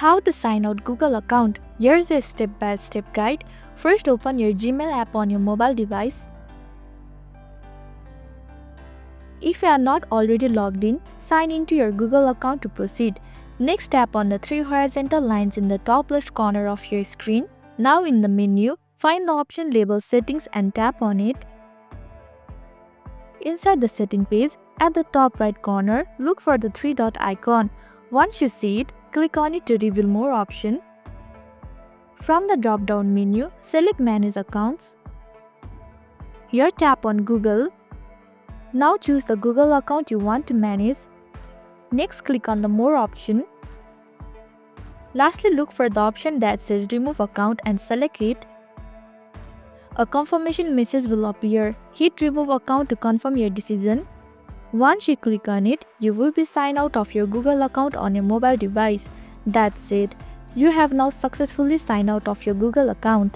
How to sign out Google account. Here's a step-by-step guide. First, open your Gmail app on your mobile device. If you are not already logged in, sign into your Google account to proceed. Next, tap on the three horizontal lines in the top left corner of your screen. Now in the menu, find the option labeled Settings and tap on it. Inside the setting page, at the top right corner, look for the three-dot icon. Once you see it, click on it to reveal more options. From the drop-down menu, select Manage Accounts. Here tap on Google. Now choose the Google account you want to manage. Next, click on the More option. Lastly, look for the option that says Remove Account and select it. A confirmation message will appear. Hit Remove Account to confirm your decision. Once you click on it, you will be signed out of your Google account on your mobile device. That's it. You have now successfully signed out of your Google account.